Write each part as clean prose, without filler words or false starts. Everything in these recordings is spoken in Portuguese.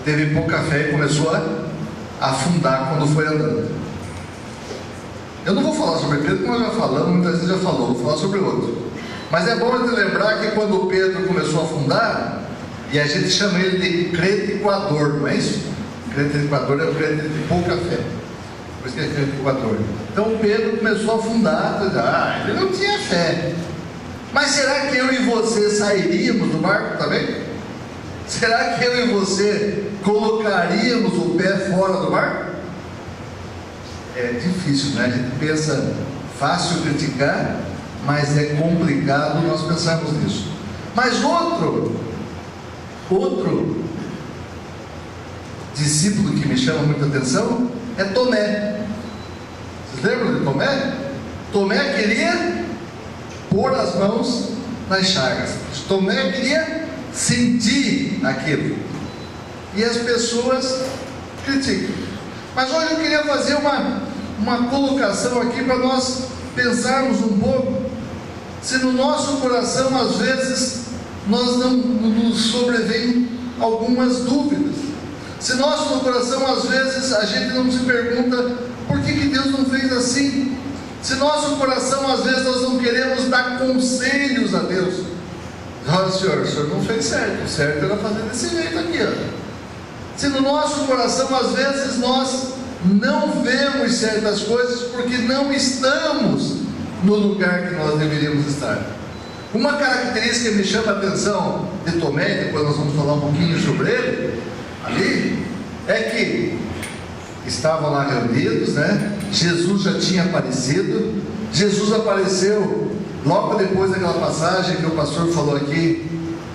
teve pouca fé e começou a afundar quando foi andando. Eu não vou falar sobre Pedro, como nós já falamos, muitas vezes já falou, vou falar sobre outro. Mas é bom te lembrar que quando Pedro começou a afundar, e a gente chama ele de crente coador, não é isso? Crente coador é o crente de pouca fé. Por isso que é crente coador. Então Pedro começou a afundar, ele não tinha fé. Mas será que eu e você sairíamos do barco também? Será que eu e você colocaríamos o pé fora do barco? É difícil, né? A gente pensa fácil criticar, mas é complicado nós pensarmos nisso. Mas outro discípulo que me chama muita atenção é Tomé. Vocês lembram de Tomé? Tomé queria pôr as mãos nas chagas. Tomé queria sentir aquilo. E as pessoas criticam. Mas hoje eu queria fazer uma colocação aqui para nós pensarmos um pouco. Se no nosso coração às vezes nos sobrevêm algumas dúvidas. Se no coração às vezes a gente não se pergunta por que Deus não fez assim. Se nosso coração às vezes nós não queremos dar conselhos a Deus. Olha, o senhor não fez certo. O certo era fazer desse jeito aqui, ó. Se no nosso coração às vezes nós não vemos certas coisas porque não estamos no lugar que nós deveríamos estar. Uma característica que me chama a atenção de Tomé, depois nós vamos falar um pouquinho sobre ele ali, é que estavam lá reunidos, né? Jesus já tinha aparecido. Jesus apareceu logo depois daquela passagem que o pastor falou aqui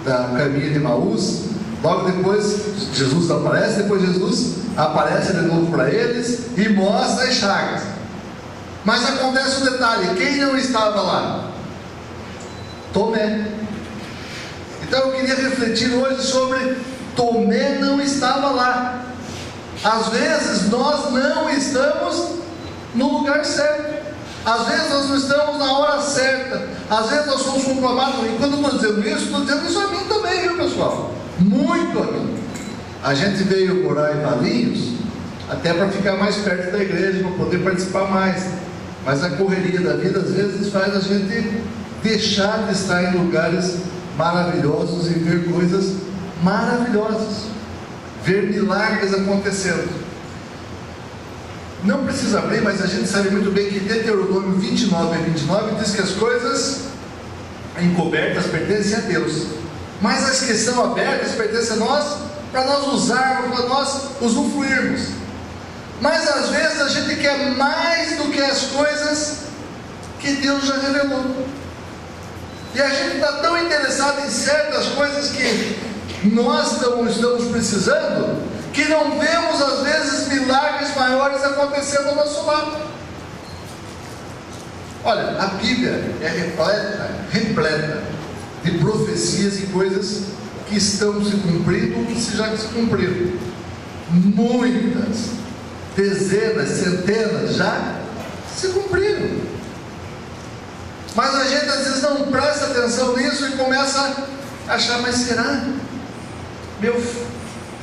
da caminho de Emaús. Logo depois Jesus aparece, depois Jesus aparece de novo para eles e mostra as chagas. Mas acontece um detalhe: quem não estava lá? Tomé. Então eu queria refletir hoje sobre Tomé não estava lá. Às vezes nós não estamos no lugar certo. Às vezes nós não estamos na hora certa. Às vezes nós somos comprovados. E quando eu estou dizendo isso a mim também, viu, pessoal? Muito a mim. A gente veio morar em Valinhos até para ficar mais perto da igreja, para poder participar mais. Mas a correria da vida às vezes faz a gente deixar de estar em lugares maravilhosos e ver coisas maravilhosas, ver milagres acontecendo. Não precisa abrir, mas a gente sabe muito bem que Deuteronômio 29:29 diz que as coisas encobertas pertencem a Deus, mas as que são abertas pertencem a nós, para nós usarmos, para nós usufruirmos. Mas às vezes a gente quer mais do que as coisas que Deus já revelou, e a gente está tão interessado em certas coisas que nós estamos precisando, que não vemos às vezes milagres maiores acontecendo ao nosso lado. Olha, a Bíblia é repleta de profecias e coisas que estão se cumprindo ou que já se cumpriram. Muitas, dezenas, centenas já se cumpriram. Mas a gente às vezes não presta atenção nisso e começa a achar: mas será? Meu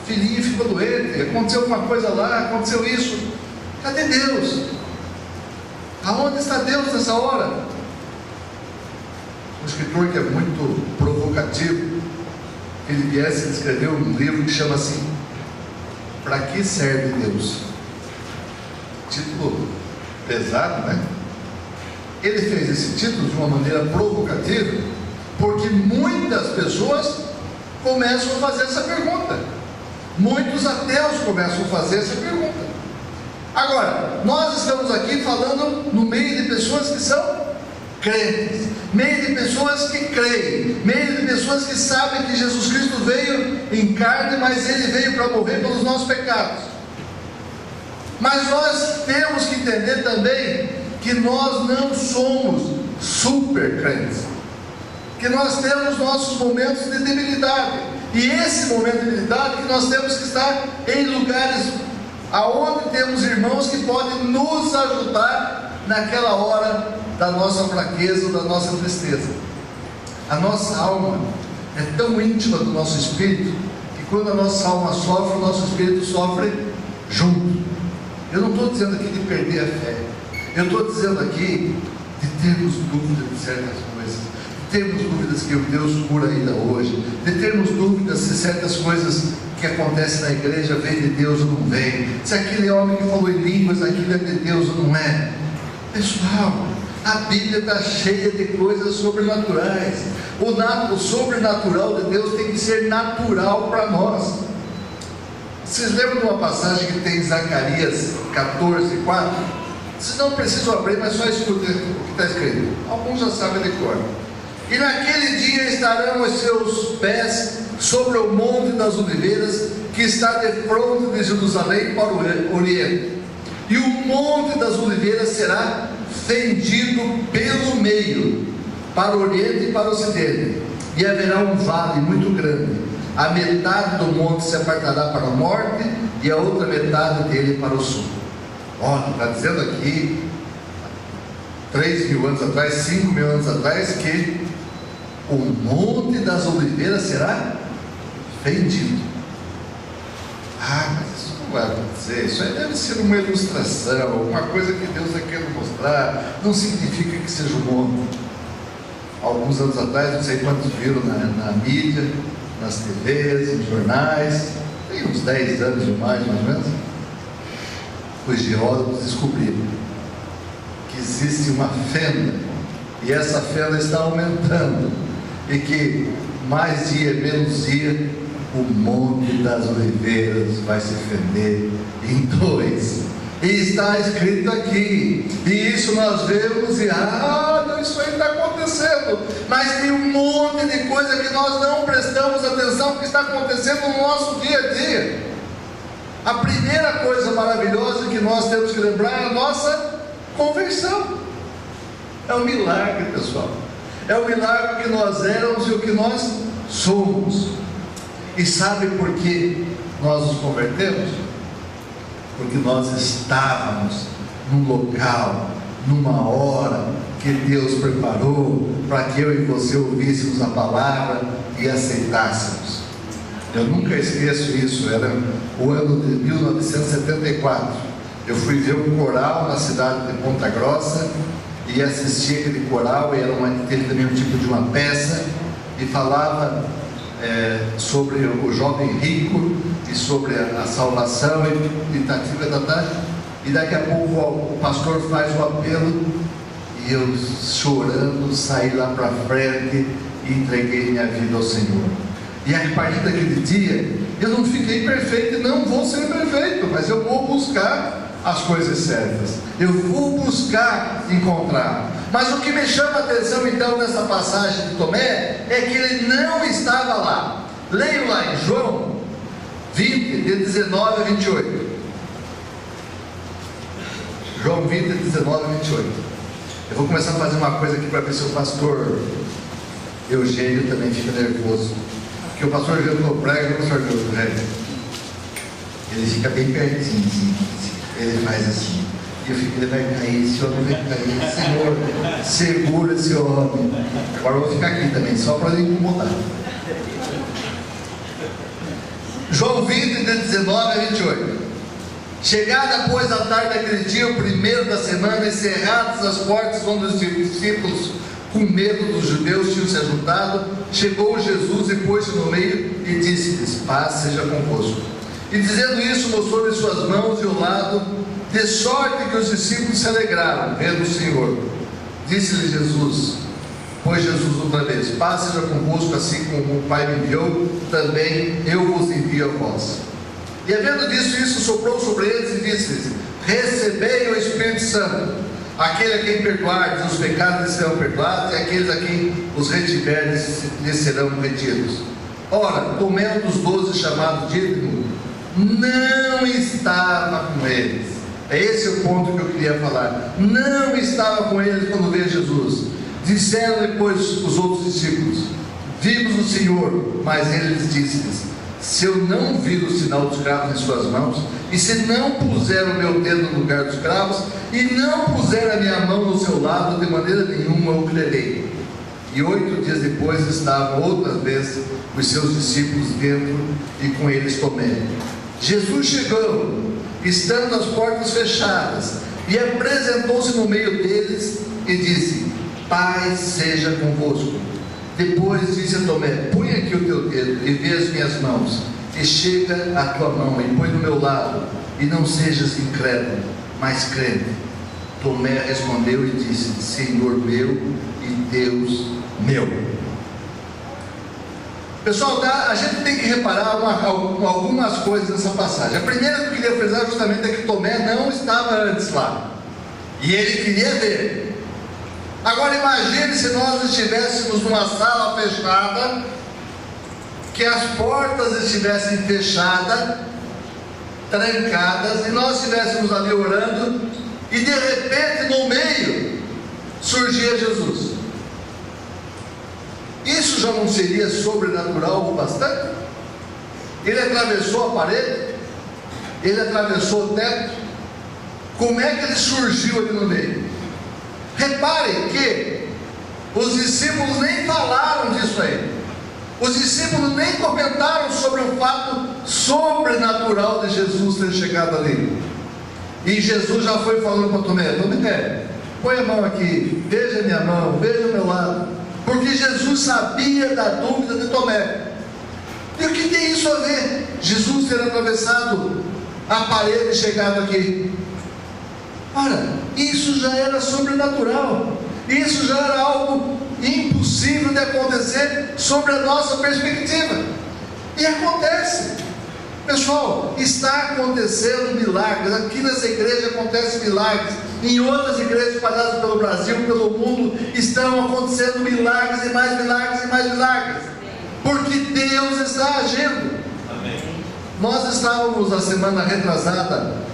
filhinho ficou doente, aconteceu alguma coisa lá, aconteceu isso. Cadê Deus? Aonde está Deus nessa hora? Um escritor que é muito provocativo, Philip S. escreveu um livro que chama assim: Para que serve Deus? Título pesado, né? Ele fez esse título de uma maneira provocativa, porque muitas pessoas começam a fazer essa pergunta. Muitos ateus começam a fazer essa pergunta. Agora, nós estamos aqui falando no meio de pessoas que são crentes, meio de pessoas que creem, meio de pessoas que sabem que Jesus Cristo veio em carne, mas Ele veio para morrer pelos nossos pecados. Mas nós temos que entender também que nós não somos super crentes, que nós temos nossos momentos de debilidade, e esse momento de debilidade que nós temos que estar em lugares aonde temos irmãos que podem nos ajudar naquela hora da nossa fraqueza, da nossa tristeza. A nossa alma é tão íntima do nosso espírito que quando a nossa alma sofre, o nosso espírito sofre junto. Eu não estou dizendo aqui de perder a fé, eu estou dizendo aqui de termos dúvidas de certas coisas, de termos dúvidas que Deus cura ainda hoje, de termos dúvidas se certas coisas que acontecem na igreja vem de Deus ou não vem, se aquele homem que falou em línguas, aquilo é de Deus ou não é. Pessoal, a Bíblia está cheia de coisas sobrenaturais. O sobrenatural de Deus tem que ser natural para nós. Vocês lembram de uma passagem que tem em Zacarias 14:4? Vocês não precisam abrir, mas só escutem o que está escrito. Alguns já sabem de cor. E naquele dia estarão os seus pés sobre o monte das oliveiras, que está de fronte de Jerusalém para o oriente. E o monte das oliveiras será fendido pelo meio, para o oriente e para o ocidente, e haverá um vale muito grande. A metade do monte se apartará para o norte, e a outra metade dele para o sul. Olha, está dizendo aqui 3.000 anos atrás, 5.000 anos atrás, que o monte das oliveiras será fendido. Mas isso não vai acontecer, isso aí deve ser uma ilustração, alguma coisa que Deus está querendo mostrar, não significa que seja um monte. Alguns anos atrás, não sei quantos viram na mídia, nas TVs, nos jornais, tem uns 10 anos ou mais ou menos, os geólogos descobriram que existe uma fenda, e essa fenda está aumentando, e que mais dia, menos dia, o monte das oliveiras vai se fender em dois. E está escrito aqui, e isso nós vemos e não, isso aí está acontecendo, mas tem um monte de coisa que nós não prestamos atenção que está acontecendo no nosso dia a dia. A primeira coisa maravilhosa que nós temos que lembrar é a nossa conversão. É um milagre, pessoal, é o milagre que nós éramos e o que nós somos. E sabe por que nós nos convertemos? Porque nós estávamos num local, numa hora que Deus preparou para que eu e você ouvíssemos a palavra e aceitássemos. Eu nunca esqueço isso. Era o ano de 1974. Eu fui ver um coral na cidade de Ponta Grossa e assisti aquele coral, e teve também um tipo de uma peça, e falava sobre o jovem rico e sobre a salvação e daqui a pouco o pastor faz o apelo, e eu chorando saí lá para frente e entreguei minha vida ao Senhor. E a partir daquele dia eu não fiquei perfeito, e não vou ser perfeito, mas eu vou buscar as coisas certas, eu vou buscar encontrar. Mas o que me chama a atenção então nessa passagem de Tomé é que ele não estava lá. Leio lá em João 20, de 19 a 28. João 20, de 19 a 28. Eu vou começar a fazer uma coisa aqui para ver se o pastor Eugênio também fica nervoso, porque o pastor Eugênio prega, o pastor Eugênio ele fica bem pertinho assim. Ele faz assim, e eu fico, ele vai cair, esse homem vai cair, Senhor, segura esse homem. Agora eu vou ficar aqui também, só para ele incomodar. João 20, de 19 a 28. Chegada, pois, a tarde daquele dia, o primeiro da semana, encerradas as portas onde os discípulos, com medo dos judeus, tinham se ajuntado, chegou Jesus e pôs-se no meio e disse-lhes: paz seja convosco. E dizendo isso, mostrou-lhe suas mãos e o lado, de sorte que os discípulos se alegraram, vendo o Senhor. Disse-lhe Jesus, pois Jesus outra vez: paz seja convosco, assim como o Pai me enviou, também eu vos envio a vós. E havendo dito isso, soprou sobre eles e disse-lhes: recebei o Espírito Santo. Aquele a quem perdoardes os pecados lhes serão perdoados, e aqueles a quem os retiverdes lhes serão retidos. Ora, Tomé, um dos 12, chamado Dídimo, não estava com eles. É esse o ponto que eu queria falar. Não estava com eles quando veio Jesus. Disseram depois os outros discípulos: vimos o Senhor. Mas ele lhes disse-lhes: se eu não vir o sinal dos cravos em suas mãos, e se não puser o meu dedo no lugar dos cravos, e não puser a minha mão no seu lado, de maneira nenhuma eu crerei. E 8 dias depois estavam outra vez os seus discípulos dentro e com eles Tomé. Jesus chegou, estando as portas fechadas, e apresentou-se no meio deles e disse: paz seja convosco. Depois disse a Tomé: põe aqui o teu dedo e vê as minhas mãos, e chega a tua mão e põe do meu lado, e não sejas incrédulo, mas crente. Tomé respondeu e disse: Senhor meu e Deus meu. Pessoal, a gente tem que reparar algumas coisas nessa passagem. A primeira que eu queria frisar justamente é que Tomé não estava antes lá, e ele queria ver. Agora imagine se nós estivéssemos numa sala fechada, que as portas estivessem fechadas, trancadas, e nós estivéssemos ali orando, e de repente no meio surgia Jesus. Isso já não seria sobrenatural o bastante? Ele atravessou a parede, ele atravessou o teto. Como é que ele surgiu ali no meio? Reparem que os discípulos nem falaram disso aí. Os discípulos nem comentaram sobre o fato sobrenatural de Jesus ter chegado ali. E Jesus já foi falando para Tomé: Tomé, põe a mão aqui, veja minha mão, veja o meu lado. Porque Jesus sabia da dúvida de Tomé. E o que tem isso a ver? Jesus ter atravessado a parede e chegado aqui. Ora, isso já era sobrenatural. Isso já era algo impossível de acontecer sobre a nossa perspectiva. E acontece. Pessoal, está acontecendo milagres. Aqui nessa igreja acontecem milagres. Em outras igrejas espalhadas pelo Brasil, pelo mundo, estão acontecendo milagres e mais milagres e mais milagres. Porque Deus está agindo. Amém. Nós estávamos a semana retrasada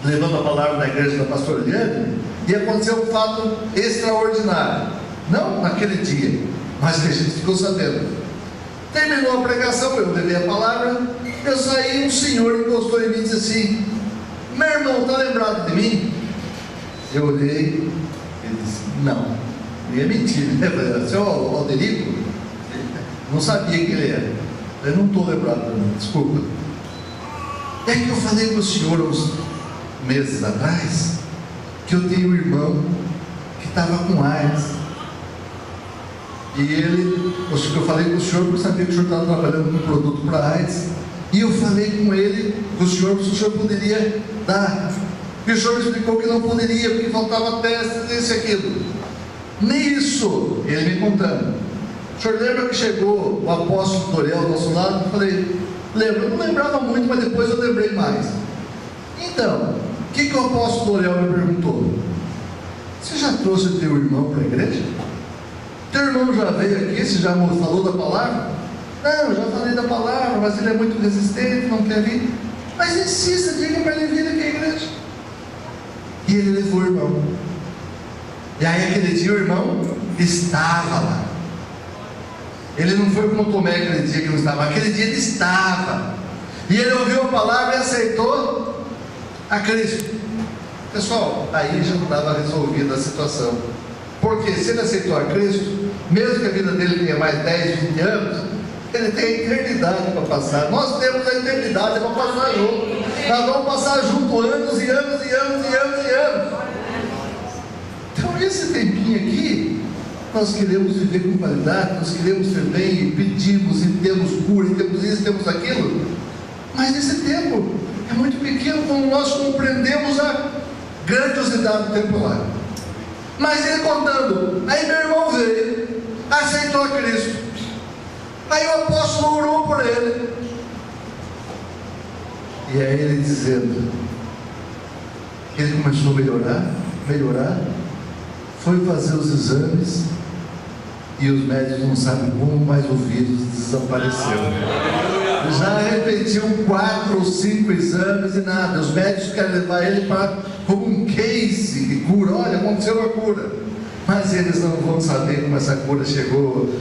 levando a palavra na igreja da pastora Eliane, e aconteceu um fato extraordinário. Não naquele dia, mas que a gente ficou sabendo. Terminou a pregação, eu levei a palavra, eu saí, um senhor encostou em mim e disse assim: meu irmão, está lembrado de mim? Eu olhei, ele disse: não. E é mentira, né? Eu falei: seu Alderico? Não sabia que ele era. Eu não estou lembrado, não, desculpa. É que eu falei para o senhor uns meses atrás, que eu tenho um irmão que estava com AIDS. E eu falei com o senhor, porque eu sabia que o senhor estava trabalhando com um produto para AIDS. E eu falei com ele, com o senhor, se o senhor poderia dar. E o senhor me explicou que não poderia, porque faltava testes, isso e aquilo. Nem isso, ele me contando. O senhor lembra que chegou o apóstolo Doriel ao nosso lado? Eu falei: lembro, eu não lembrava muito, mas depois eu lembrei mais. Então, o que o apóstolo Doriel me perguntou? Você já trouxe o teu irmão para a igreja? Teu irmão já veio aqui, você já falou da palavra? Não, já falei da palavra, mas ele é muito resistente, não quer vir. Mas insista, diga para ele vir aqui à igreja. E ele levou o irmão. E aí aquele dia o irmão estava lá. Ele não foi como Tomé aquele dia que não estava, aquele dia ele estava. E ele ouviu a palavra e aceitou a Cristo. Pessoal, aí já não estava resolvida a situação. Porque se ele aceitou a Cristo, mesmo que a vida dele tenha mais 10, 20 anos, ele tem a eternidade para passar. Nós temos a eternidade para passar junto. Nós vamos passar junto anos e anos e anos e anos e anos. Então esse tempinho aqui, nós queremos viver com qualidade, nós queremos ser bem, e pedimos, e temos cura, e temos isso, e temos aquilo. Mas nesse tempo é muito pequeno quando nós compreendemos a grandiosidade do tempo lá. Mas ele contando, aí meu irmão veio, aceitou a Cristo. Aí o apóstolo orou por ele. E aí ele dizendo que ele começou a melhorar, foi fazer os exames, e os médicos não sabem como, mas o vírus desapareceu. Já repetiu 4 ou 5 exames e nada. Os médicos querem levar ele para como um case de cura. Olha, aconteceu a cura, mas eles não vão saber como essa cura chegou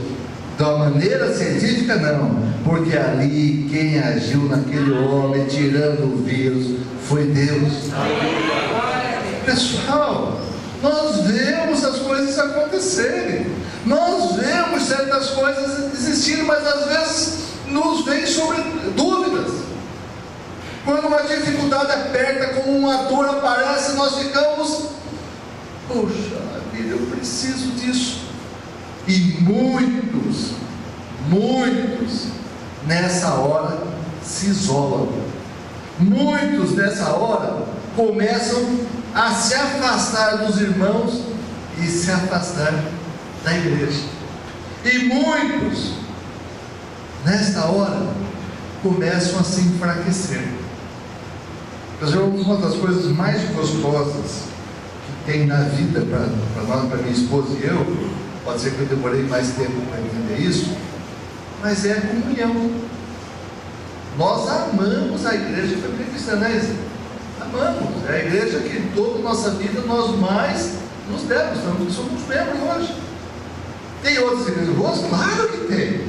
da maneira científica, não, porque ali quem agiu naquele homem tirando o vírus foi Deus. Pessoal, Nós vemos as coisas acontecerem, nós vemos certas coisas existirem, mas às vezes nos vem sobre dúvidas. Quando uma dificuldade aperta, como uma dor aparece, nós ficamos: poxa vida, eu preciso disso. E muitos nessa hora se isolam. Muitos nessa hora começam a se afastar dos irmãos e se afastar da igreja. E muitos nesta hora começam a se enfraquecer. Meus irmãos, uma das coisas mais gostosas que tem na vida para nós, para minha esposa e eu, pode ser que eu demorei mais tempo para entender isso, mas é a comunhão. Nós amamos a igreja família cristã, né, Isa? Amamos, é a igreja que em toda a nossa vida nós mais nos demos, tanto que somos membros hoje. Tem outras igrejas boas? Claro que tem,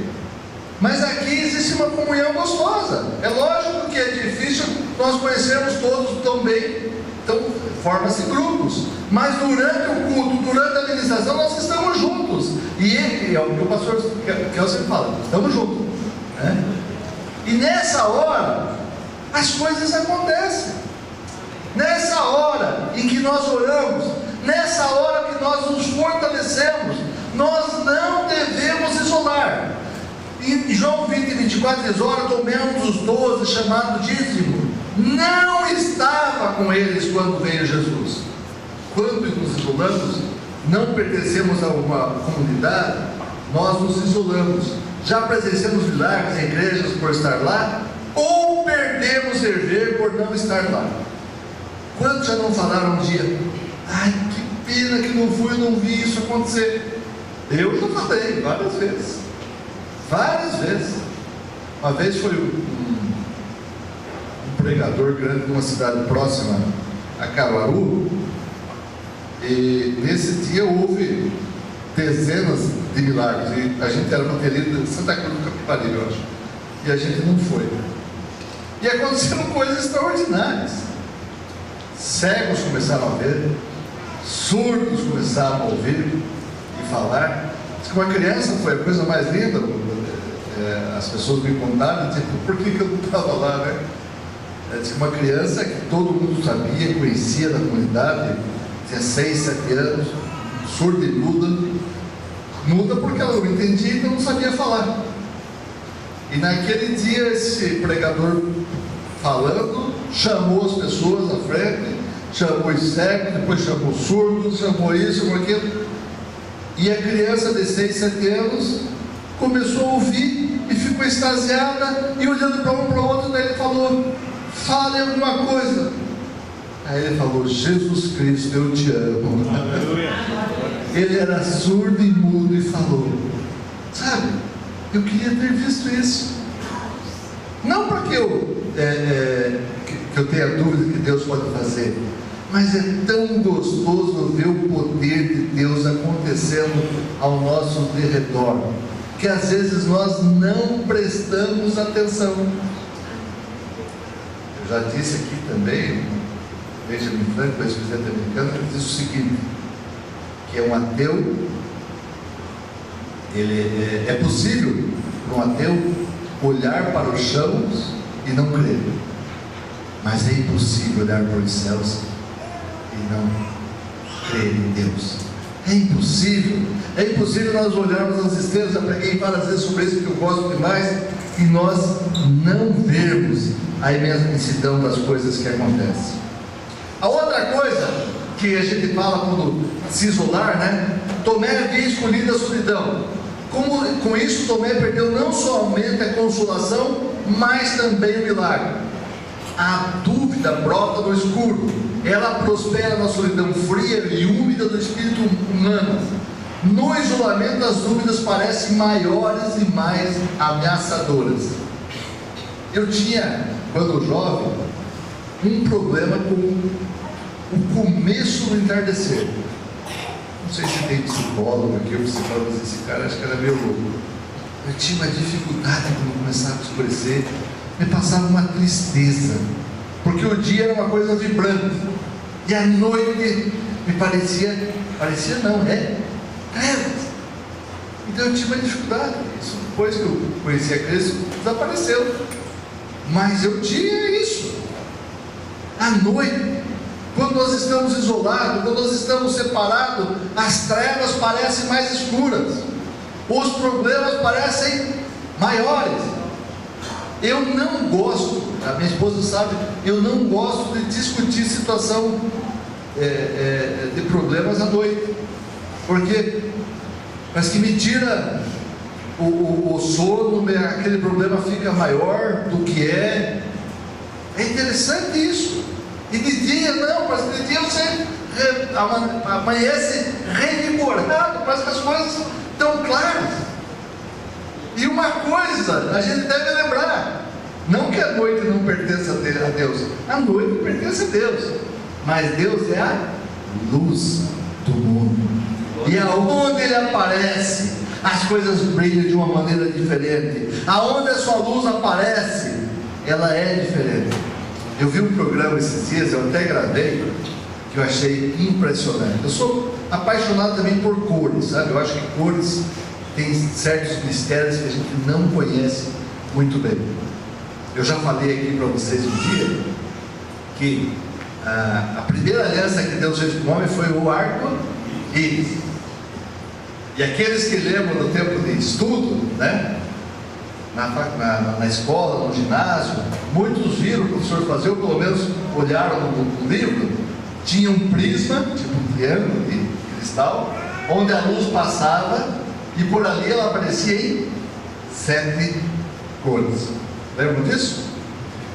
mas aqui existe uma comunhão gostosa. É lógico que é difícil nós conhecermos todos tão bem, então forma-se grupos, mas durante o culto, durante a administração, nós estamos juntos, e é o que o pastor Kelsen fala, estamos juntos, né? E nessa hora as coisas acontecem. Nessa hora em que nós oramos, nessa hora que nós nos fortalecemos, nós não devemos isolar. Em João 20, 24 diz: ora, tomei um dos 12, chamado Dízimo, não estava com eles quando veio Jesus. Quando nos isolamos, não pertencemos a uma comunidade, nós nos isolamos. Já presenciamos milagres em igrejas por estar lá, ou perdemos dever por não estar lá. Quantos já não falaram um dia: ai, que pena que não fui, não vi isso acontecer? Eu já falei várias vezes. Uma vez foi um pregador grande numa cidade próxima a Caruaru, e nesse dia houve dezenas de milagres, e a gente era baterista de Santa Cruz do Capibaribe, eu acho, e a gente não foi. E aconteceram coisas extraordinárias. Cegos começaram a ver, surdos começaram a ouvir e falar. Diz que uma criança foi a coisa mais linda. As pessoas me contaram, tipo, por que eu não estava lá, né? Diz que uma criança que todo mundo sabia, conhecia da comunidade, tinha 6, 7 anos, surda e muda porque ela não entendia e não sabia falar. E naquele dia esse pregador falando, chamou as pessoas à frente, chamou os cegos, depois chamou os surdos, chamou isso, chamou aquilo, e a criança de 6, 7 anos começou a ouvir e ficou extasiada, e olhando para um para o outro, daí ele falou: fale alguma coisa. Aí ele falou: Jesus Cristo, eu te amo. Ele era surdo e mudo e falou. Sabe, eu queria ter visto isso. Não porque eu tenha dúvida que Deus pode fazer, mas é tão gostoso ver o poder de Deus acontecendo ao nosso derredor, que às vezes nós não prestamos atenção. Eu já disse aqui também, Benjamin Franklin, ex-presidente americano, ele diz o seguinte, que é um ateu, é possível para um ateu olhar para os chãos e não crer, mas é impossível olhar para os céus e não crer em Deus. É impossível nós olharmos as estrelas. Já preguei várias vezes sobre isso, que eu gosto demais, e nós não vermos a imensidão das coisas que acontecem. A outra coisa que a gente fala quando se isolar, né? Tomé havia escolhido a solidão. Com isso, Tomé perdeu não somente a consolação, mas também o milagre. A dúvida brota do escuro, ela prospera na solidão fria e úmida do espírito humano. No isolamento, as dúvidas parecem maiores e mais ameaçadoras. Eu tinha, quando jovem, um problema com o começo do entardecer. Não sei se tem psicólogo aqui, ou psicólogo, mas esse cara acho que era meio louco. Eu tinha uma dificuldade quando começava a escurecer, me passava uma tristeza, porque o dia era uma coisa vibrante, e a noite me parecia não, trevas. Então eu tive uma dificuldade. Isso depois que eu conheci a Cristo, desapareceu. Mas eu tinha isso. À noite, quando nós estamos isolados, quando nós estamos separados, as trevas parecem mais escuras, os problemas parecem maiores. Eu não gosto, a minha esposa sabe, eu não gosto de discutir situação de problemas à noite, porque parece que me tira o sono, aquele problema fica maior do que é. É interessante isso. E de dia não, parece que de dia você amanhece revigorado, parece que as coisas estão claras. E uma coisa a gente deve lembrar: não que a noite não pertence a Deus, a noite pertence a Deus, mas Deus é a luz do mundo, e aonde Ele aparece, as coisas brilham de uma maneira diferente. Aonde a sua luz aparece, ela é diferente. Eu vi um programa esses dias, eu até gravei, que eu achei impressionante. Eu sou apaixonado também por cores, sabe? Eu acho que cores tem certos mistérios que a gente não conhece muito bem. Eu já falei aqui para vocês um dia que a primeira aliança que Deus fez com o homem foi o arco-íris. E aqueles que lembram do tempo de estudo, né? Na escola, no ginásio, muitos viram o professor fazer, ou pelo menos olharam no livro. Tinha um prisma, tipo um triângulo de cristal, onde a luz passava, e por ali ela aparecia em 7 cores. Lembram disso?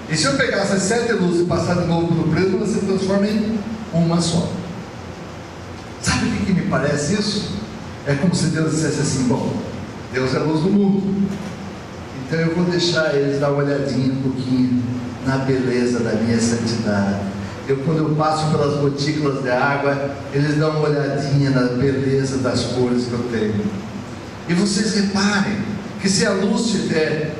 E se eu pegasse as 7 luzes e passar de novo no prisma, ela se transforma em uma só. Sabe o que me parece isso? É como se Deus dissesse assim: bom, Deus é a luz do mundo, então eu vou deixar eles dar uma olhadinha um pouquinho na beleza da minha santidade. Quando eu passo pelas gotículas de água, eles dão uma olhadinha na beleza das cores que eu tenho. E vocês reparem que se a luz estiver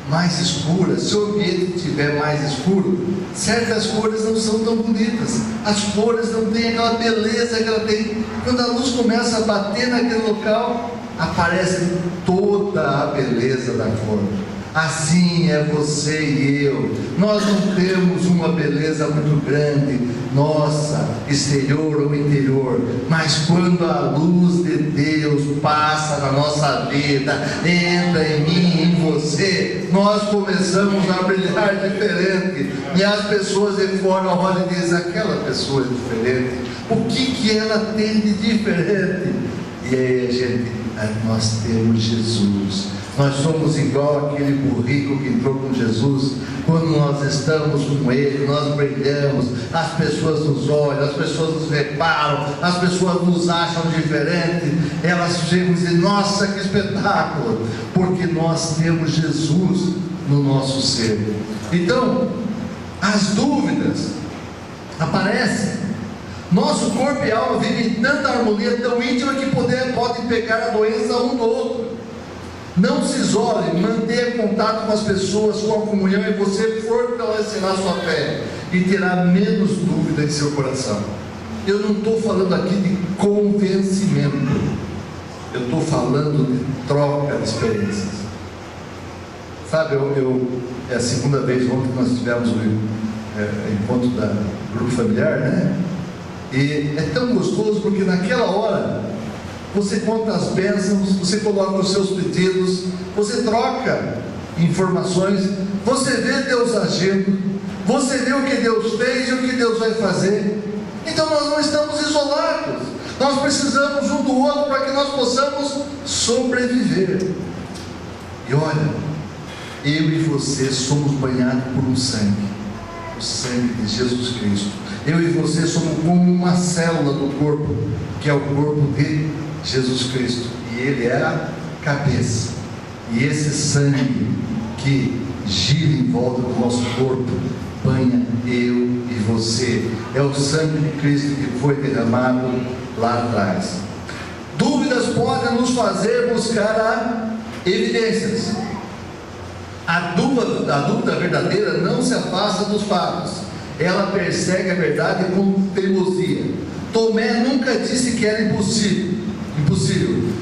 mais escura, se o ambiente estiver mais escuro, certas cores não são tão bonitas, as cores não têm aquela beleza que ela tem. Quando a luz começa a bater naquele local, aparece toda a beleza da cor. Assim é você e eu. Nós não temos uma beleza muito grande, nossa, exterior ou interior, mas quando a luz de Deus passa na nossa vida, entra em mim e em você, nós começamos a brilhar diferente, e as pessoas de fora olham e dizem: aquela pessoa é diferente, o que ela tem de diferente? E aí nós temos Jesus. Nós somos igual aquele burrico que entrou com Jesus. Quando nós estamos com Ele, nós brilhamos, as pessoas nos olham, as pessoas nos reparam, as pessoas nos acham diferentes, elas chegam e dizem: nossa, que espetáculo, porque nós temos Jesus no nosso ser. Então, as dúvidas aparecem. Nosso corpo e alma vivem em tanta harmonia, tão íntima, que podem pegar a doença um do outro. Não se isole, mantenha contato com as pessoas, com a comunhão, e você fortalecerá sua fé e terá menos dúvida em seu coração. Eu não estou falando aqui de convencimento, eu estou falando de troca de experiências. Sabe, é a segunda vez ontem que nós tivemos o encontro do grupo familiar, né? E é tão gostoso porque naquela hora você conta as bênçãos, você coloca os seus pedidos, você troca informações, você vê Deus agindo, você vê o que Deus fez e o que Deus vai fazer. Então nós não estamos isolados, nós precisamos um do outro para que nós possamos sobreviver. E olha, eu e você somos banhados por um sangue, o sangue de Jesus Cristo. Eu e você somos como uma célula do corpo, que é o corpo de Jesus Cristo, e Ele é a cabeça. E esse sangue que gira em volta do nosso corpo banha eu e você. É o sangue de Cristo que foi derramado lá atrás. Dúvidas podem nos fazer buscar evidências. A dúvida verdadeira não se afasta dos fatos, ela persegue a verdade com teimosia. Tomé nunca disse que era impossível.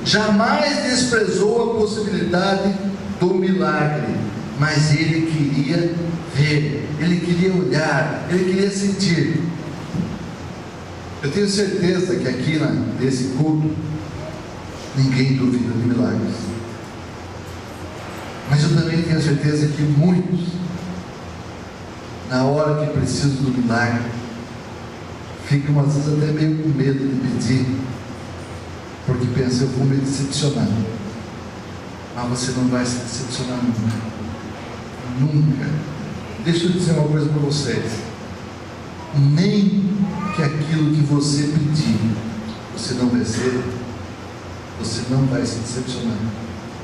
Jamais desprezou a possibilidade do milagre, mas ele queria ver, ele queria olhar, ele queria sentir. Eu tenho certeza que aqui nesse culto ninguém duvida de milagres, mas eu também tenho certeza que muitos, na hora que precisam do milagre, ficam às vezes até meio com medo de pedir, porque pensam: eu vou me decepcionar. Mas você não vai se decepcionar nunca. Deixa eu dizer uma coisa para vocês: nem que aquilo que você pedir você não receber, você não vai se decepcionar,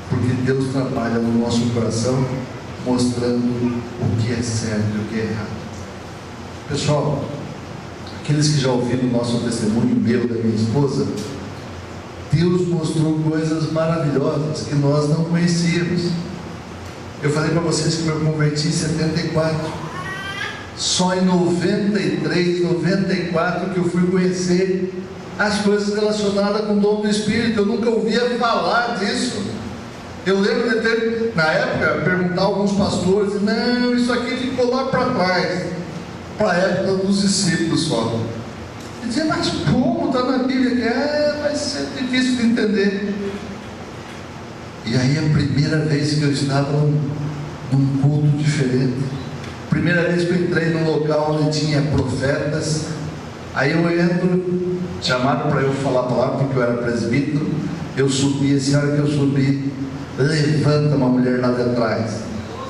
porque Deus trabalha no nosso coração, mostrando o que é certo e o que é errado. Pessoal, aqueles que já ouviram o nosso testemunho, meu, da minha esposa, Deus mostrou coisas maravilhosas que nós não conhecíamos. Eu falei para vocês que eu converti em 74, só em 93, 94 que eu fui conhecer as coisas relacionadas com o dom do Espírito. Eu nunca ouvia falar disso. Eu lembro de ter, na época, perguntar a alguns pastores: não, isso aqui ficou lá para trás, para a época dos discípulos só. E dizia: mas como? Está na Bíblia. Mas é difícil de entender. E aí a primeira vez que eu estava num culto diferente, primeira vez que eu entrei num local onde tinha profetas, aí eu entro, chamaram para eu falar a palavra porque eu era presbítero. Eu subi, assim, a hora que eu subi, levanta uma mulher lá de trás,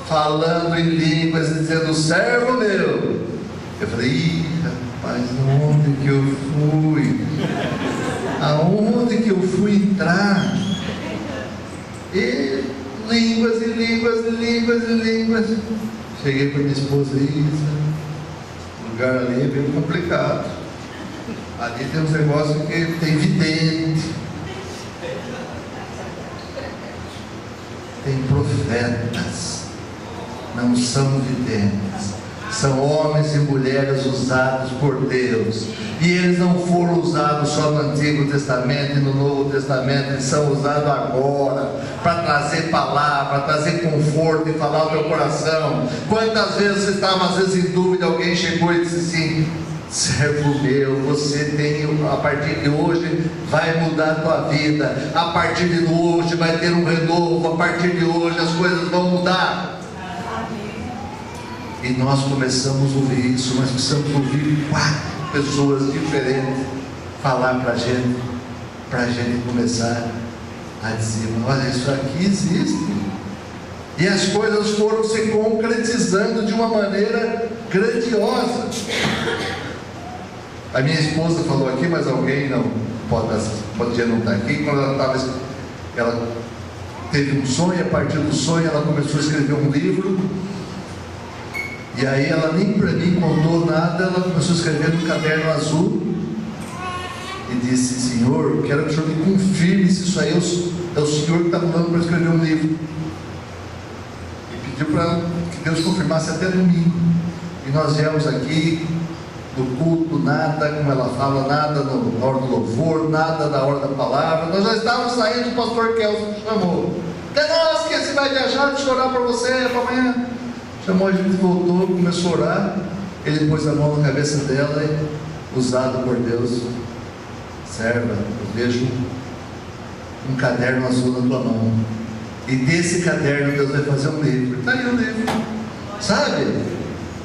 falando em línguas e dizendo: servo meu. Eu falei: ih, rapaz, aonde que eu fui? Aonde que eu fui entrar? E línguas e línguas e línguas e línguas. Cheguei para minha esposa: Isa, o lugar ali é bem complicado. Ali tem uns negócios que tem vidente, tem profetas, não são videntes, são homens e mulheres usados por Deus, e eles não foram usados só no Antigo Testamento e no Novo Testamento, eles são usados agora, para trazer palavra, para trazer conforto e falar ao teu coração. Quantas vezes você estava às vezes em dúvida, alguém chegou e disse assim: servo meu, você tem, a partir de hoje vai mudar a tua vida, a partir de hoje vai ter um renovo, a partir de hoje as coisas vão mudar. E nós começamos a ouvir isso, mas precisamos ouvir 4 pessoas diferentes falar para a gente começar a dizer: olha, isso aqui existe. E as coisas foram se concretizando de uma maneira grandiosa. A minha esposa falou aqui, mas alguém não podia não estar aqui. Quando ela teve um sonho, e a partir do sonho ela começou a escrever um livro. E aí ela nem para mim contou nada, ela começou a escrever no caderno azul e disse: Senhor, quero que o Senhor me confirme se isso aí é o Senhor que está falando para escrever um livro. E pediu para que Deus confirmasse até domingo. E nós viemos aqui no culto, nada, como ela fala, nada na hora do louvor, nada na hora da palavra. Nós já estávamos saindo, o pastor Kelson chamou: até nós que você vai viajar, deixa eu orar para você para amanhã. Chamou, a gente voltou, começou a orar. Ele pôs a mão na cabeça dela e, usado por Deus: serva, eu vejo um caderno azul na tua mão, e desse caderno Deus vai fazer um livro. Está aí o livro. Sabe?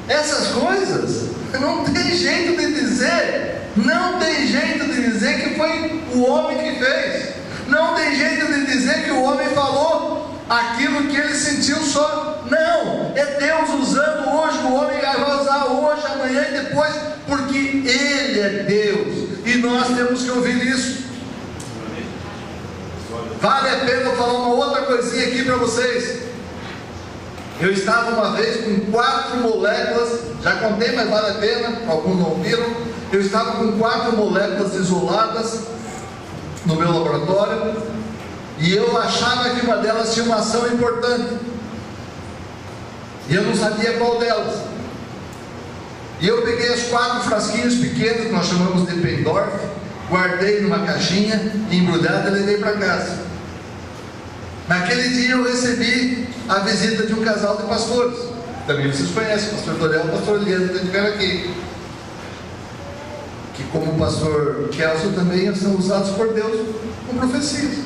Essas coisas não tem jeito de dizer, não tem jeito de dizer que foi o homem que fez, não tem jeito de dizer que o homem falou aquilo que ele sentiu só. Não, é Deus usando hoje, o homem vai usar hoje, amanhã e depois, porque Ele é Deus, e nós temos que ouvir isso. Vale a pena eu falar uma outra coisinha aqui para vocês. Eu estava uma vez com 4 moléculas, já contei, mas vale a pena, alguns não viram. Eu estava com 4 moléculas isoladas no meu laboratório, e eu achava que uma delas tinha uma ação importante, e eu não sabia qual delas. E eu peguei os 4 frasquinhos pequenos, que nós chamamos de Pendorf, guardei numa caixinha, embrulhada, e levei para casa. Naquele dia eu recebi a visita de um casal de pastores. Também vocês conhecem, o pastor Doriel e o pastor Eliano, que estiveram aqui. Que, como o pastor Kelso, também são usados por Deus com profecias.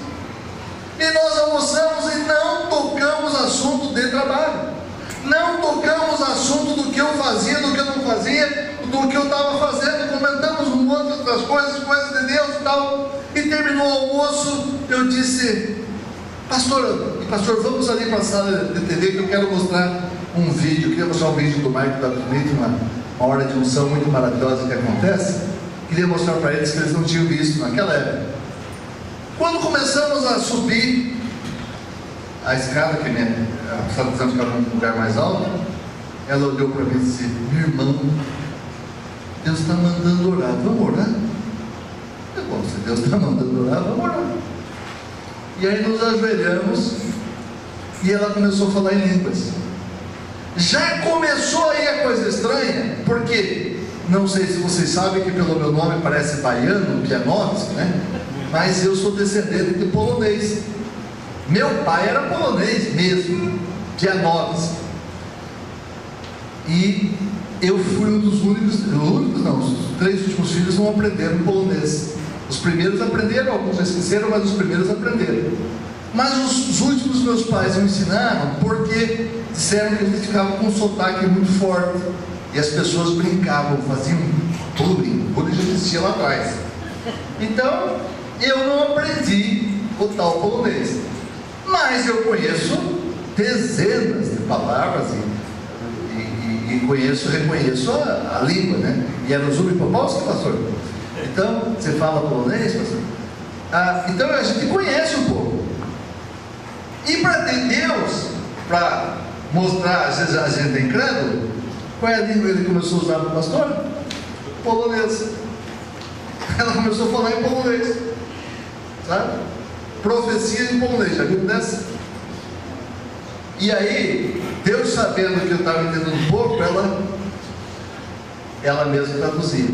E nós almoçamos e não tocamos assunto de trabalho. Não tocamos assunto do que eu fazia, do que eu não fazia, do que eu estava fazendo. Comentamos um monte de outras coisas, coisas de Deus e tal. E terminou o almoço, eu disse: pastor, vamos ali para a sala de TV, que eu quero mostrar um vídeo. Eu queria mostrar um vídeo do Marco da Bonito, uma hora de unção muito maravilhosa que acontece. Queria mostrar para eles que eles não tinham visto naquela época. Quando começamos a subir a escada, que a pessoa precisava ficar num lugar mais alto, ela olhou para mim e disse: meu irmão, Deus está mandando orar, vamos orar? É bom, se Deus está mandando orar, vamos orar. E aí nos ajoelhamos e ela começou a falar em línguas. Já começou aí a coisa estranha, porque não sei se vocês sabem que pelo meu nome parece baiano, Pianovski, né? Mas eu sou descendente de polonês. Meu pai era polonês mesmo, Pianovski. E eu fui um dos únicos não, os 3 últimos filhos não aprenderam polonês. Os primeiros aprenderam, alguns já esqueceram, mas os primeiros aprenderam. Mas os últimos meus pais me ensinaram, porque disseram que a gente ficava com um sotaque muito forte. E as pessoas brincavam, faziam bullying. Bullying já existia lá atrás. Então, eu não aprendi o tal polonês. Mas eu conheço dezenas de palavras e reconheço a língua, né? E era o Zubipopowski, pastor. Então, você fala polonês, pastor? Então a gente conhece um pouco. E para ter Deus, para mostrar, às vezes a gente é incrédulo, qual é a língua que ele começou a usar para o pastor? Polonês. Ela começou a falar em polonês, sabe? Profecia em polonês, já viu dessa? E aí, Deus sabendo que eu estava entendendo um pouco, ela mesma traduzia.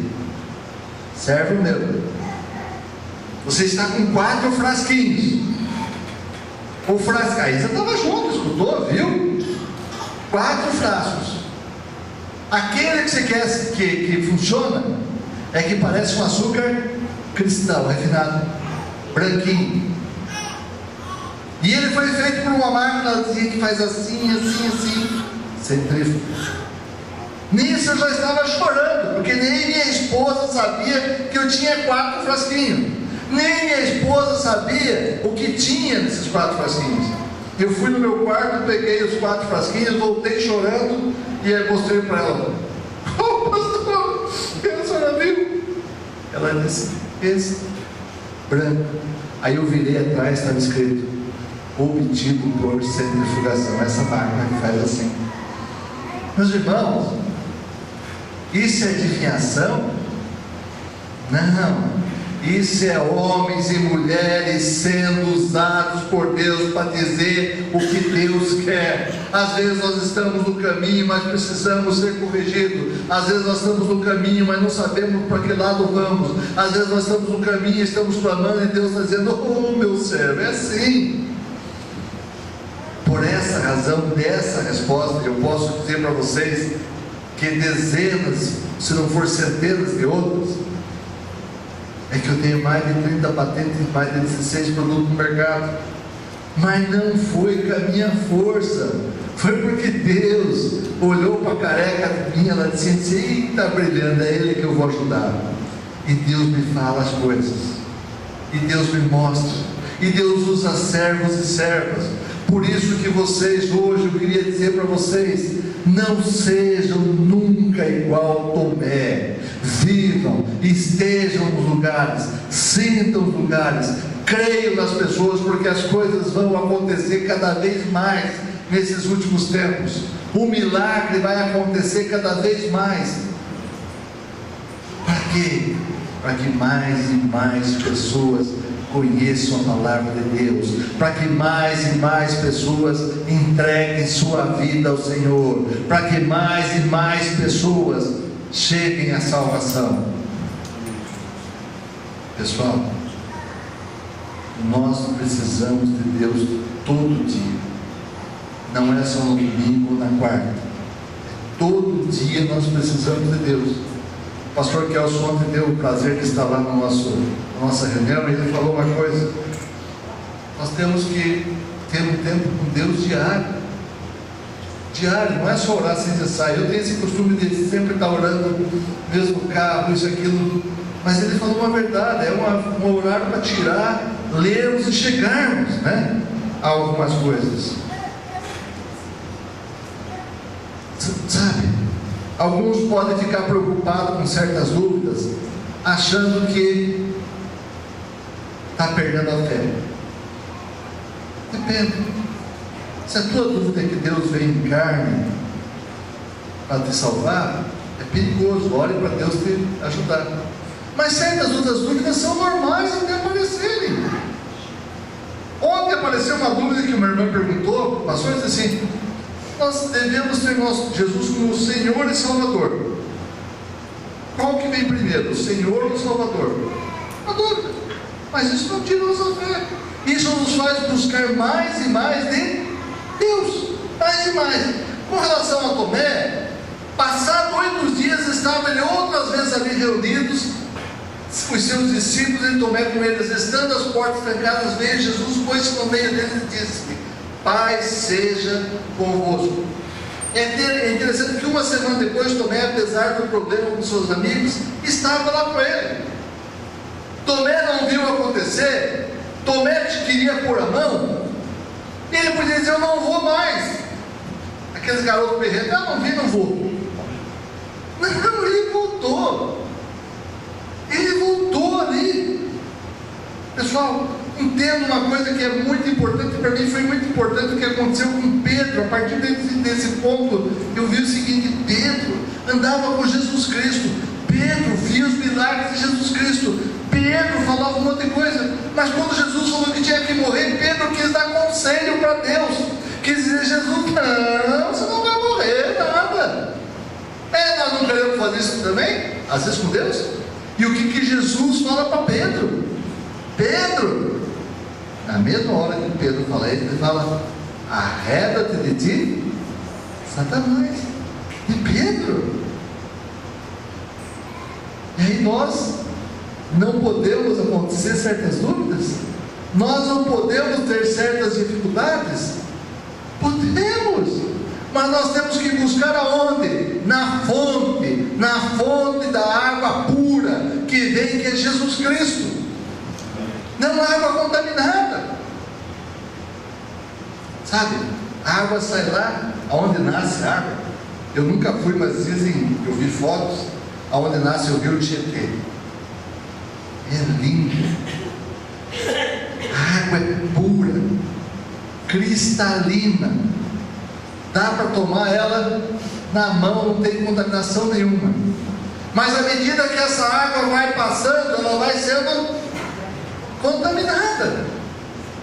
Servo meu, você está com 4 frasquinhos. O frasco, aí você estava junto, escutou, viu? 4 frascos. Aquele que você quer que funciona é que parece um açúcar cristal, refinado, branquinho. E ele foi feito por uma máquina que faz assim, centrífuga. Nisso eu já estava chorando, porque nem minha esposa sabia que eu tinha 4 frasquinhos. Nem minha esposa sabia o que tinha nesses 4 frasquinhos. Eu fui no meu quarto, peguei os 4 frasquinhos, voltei chorando e aí mostrei para ela: oh pastor, a senhora viu? Ela disse: esse, branco. Aí eu virei atrás, estava escrito: obtido por centrifugação. Essa máquina que faz assim. Meus irmãos, isso é adivinhação? Não. Isso é homens e mulheres sendo usados por Deus para dizer o que Deus quer. Às vezes nós estamos no caminho, mas precisamos ser corrigidos. Às vezes nós estamos no caminho, mas não sabemos para que lado vamos. Às vezes nós estamos no caminho e estamos clamando e Deus está dizendo: oh meu servo, é assim. Por essa razão, dessa resposta, eu posso dizer para vocês que dezenas, se não for centenas de outros, é que eu tenho mais de 30 patentes, mais de 16 produtos no mercado. Mas não foi com a minha força, foi porque Deus olhou para a careca minha, ela disse: eita, brilhando, é Ele que eu vou ajudar. E Deus me fala as coisas, e Deus me mostra, e Deus usa servos e servas. Por isso que vocês hoje, eu queria dizer para vocês: não sejam nunca igual Tomé. Vivam, estejam nos lugares, sintam os lugares, creiam nas pessoas, porque as coisas vão acontecer cada vez mais nesses últimos tempos. O milagre vai acontecer cada vez mais. Para quê? Para que mais e mais pessoas conheçam a palavra de Deus, para que mais e mais pessoas entreguem sua vida ao Senhor, para que mais e mais pessoas cheguem à salvação. Pessoal, nós precisamos de Deus todo dia. Não é só no domingo ou na quarta. Todo dia nós precisamos de Deus. O pastor Kelso ontem teve o prazer de estar lá na nossa reunião, e ele falou uma coisa: nós temos que ter um tempo com Deus diário. Diário, não é só orar sem cessar. Eu tenho esse costume de sempre estar orando, mesmo carro, isso, aquilo. Mas ele falou uma verdade, é um horário para tirar, lermos e chegarmos, né, a algumas coisas. Sabe, alguns podem ficar preocupados com certas dúvidas, achando que está perdendo a fé. Depende. Se a tua dúvida é que Deus veio em carne para te salvar, é perigoso. Ore para Deus te ajudar. Mas certas outras dúvidas são normais até aparecerem. Ontem apareceu uma dúvida que uma irmã perguntou, pastor, disse assim: nós devemos ter nosso Jesus como Senhor e Salvador. Qual que vem primeiro, o Senhor ou o Salvador? Uma dúvida. Mas isso não tira nossa fé. Isso nos faz buscar mais e mais de Deus. Mais e mais. Com relação a Tomé, passado 8 dias, estavam ele outras vezes ali reunidos, os seus discípulos, e Tomé com eles, estando as portas trancadas, veio Jesus, pôs-se no meio deles e disse: paz seja convosco. É interessante que uma semana depois, Tomé, apesar do problema com seus amigos, estava lá com ele. Tomé não viu acontecer. Tomé queria pôr a mão, e ele podia dizer: eu não vou mais. Aqueles garotos berrentos: não vi, não vou. Não, ele voltou. Ele voltou ali. Pessoal, entendo uma coisa que é muito importante, para mim foi muito importante o que aconteceu com Pedro. A partir desse ponto, eu vi o seguinte: Pedro andava com Jesus Cristo, Pedro via os milagres de Jesus Cristo, Pedro falava um monte de coisa, mas quando Jesus falou que tinha que morrer, Pedro quis dar conselho para Deus, quis dizer: Jesus, não, você não vai morrer, nada. Nós não queremos fazer isso também, às vezes com Deus. E o que Jesus fala para Pedro? Pedro, na mesma hora que Pedro fala isso, ele fala: arreda-te de ti, Satanás. E Pedro. E aí nós não podemos acontecer certas dúvidas? Nós não podemos ter certas dificuldades? Podemos, mas nós temos que buscar aonde? Na fonte da água pura que vem, que é Jesus Cristo. Não água contaminada. Sabe, a água sai lá aonde nasce a água. Eu nunca fui, mas dizem, eu vi fotos aonde nasce o rio Tietê. É lindo. A água é pura, cristalina. Dá para tomar ela na mão, não tem contaminação nenhuma. Mas à medida que essa água vai passando, ela vai sendo contaminada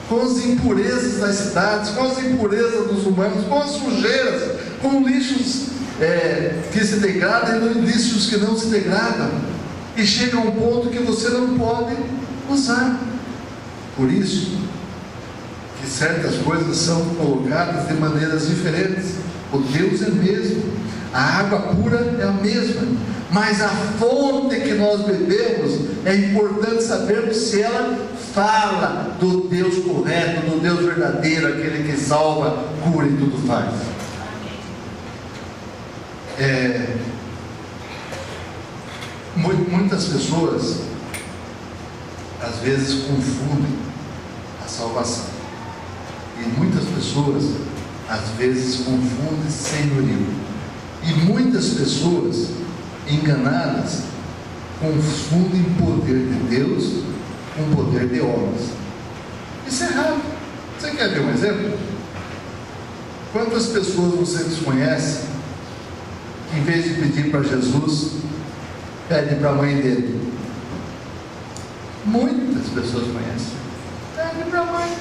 com as impurezas das cidades, com as impurezas dos humanos, com as sujeiras, com lixos que se degradam e lixos que não se degradam, e chega a um ponto que você não pode usar. Por isso que certas coisas são colocadas de maneiras diferentes. O Deus é mesmo, a água pura é a mesma, mas a fonte que nós bebemos, é importante sabermos se ela fala do Deus correto, do Deus verdadeiro, aquele que salva, cura e tudo faz. Muitas pessoas às vezes confundem a salvação, e muitas pessoas às vezes confundem senhorio, e muitas pessoas enganadas confundem poder de Deus com poder de homens. Isso é errado. Você quer ver um exemplo? Quantas pessoas você desconhece que, em vez de pedir para Jesus, pede para a mãe dele? Muitas pessoas conhecem. Pede para a mãe.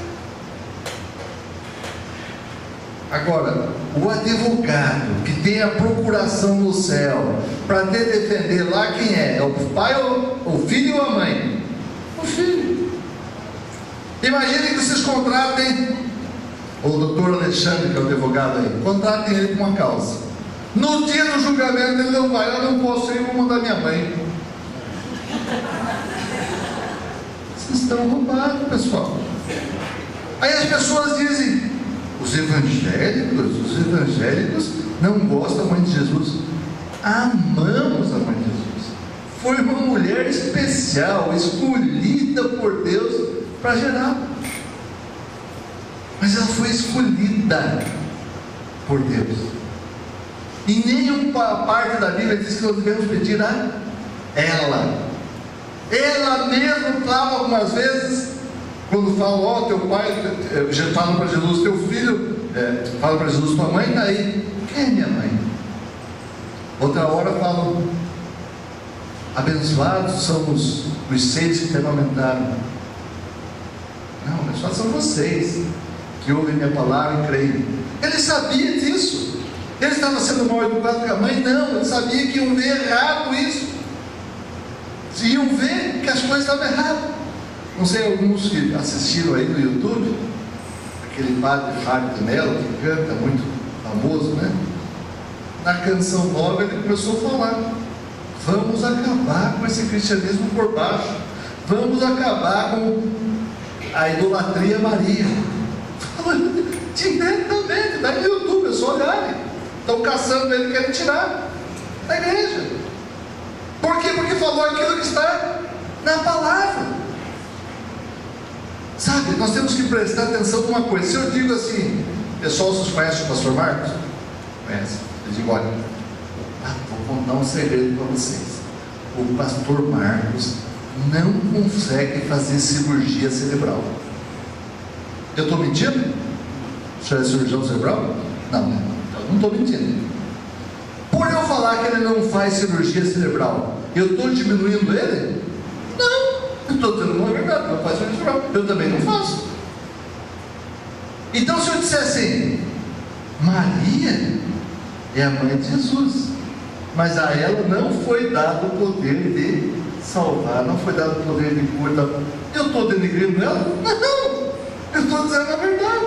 Agora, o advogado que tem a procuração no céu para te defender lá, quem é? É o pai, o filho ou a mãe? O filho. Imagine que vocês contratem o doutor Alexandre, que é o advogado aí, contratem ele com uma causa. No dia do julgamento ele não vai, eu não posso ir, vou mandar minha mãe. Vocês estão roubados, pessoal. Aí as pessoas dizem: os evangélicos não gostam da mãe de Jesus. Amamos a mãe de Jesus. Foi uma mulher especial, escolhida por Deus para gerar. Mas ela foi escolhida por Deus. E nenhuma parte da Bíblia diz que nós devemos pedir a ela. Ela mesma fala algumas vezes, quando falam: ó, teu pai, falam para Jesus, teu filho, fala para Jesus, tua mãe está aí. Quem é minha mãe? Outra hora falam: abençoados são os 6 que te amamentaram. Não, abençoados são vocês que ouvem minha palavra e creem. Ele sabia disso. Ele estava sendo mal educado com a mãe? Não, ele sabia que iam ver errado isso. Iam ver que as coisas estavam erradas. Não sei, alguns que assistiram aí no YouTube, aquele padre Fábio de Mello, que canta, muito famoso, né? Na canção nova ele começou a falar: vamos acabar com esse cristianismo por baixo, vamos acabar com a idolatria a Maria. Falou diretamente, está no YouTube, é só olharem. Estão caçando ele, querem tirar da igreja. Por quê? Porque falou aquilo que está na palavra. Sabe, nós temos que prestar atenção numa coisa. Se eu digo assim, pessoal, vocês conhecem o pastor Marcos? Conhecem? Eu digo: olha, vou contar um segredo para vocês. O pastor Marcos não consegue fazer cirurgia cerebral. Eu estou mentindo? O senhor é cirurgião cerebral? Não, eu não estou mentindo. Por eu falar que ele não faz cirurgia cerebral, eu estou diminuindo ele? Não, eu estou dizendo uma verdade, não faz cirurgia cerebral. Eu também não faço. Então, se eu disser assim: Maria é a mãe de Jesus, mas a ela não foi dado o poder de salvar, não foi dado o poder de cura, eu estou denegrindo ela? Não, eu estou dizendo a verdade.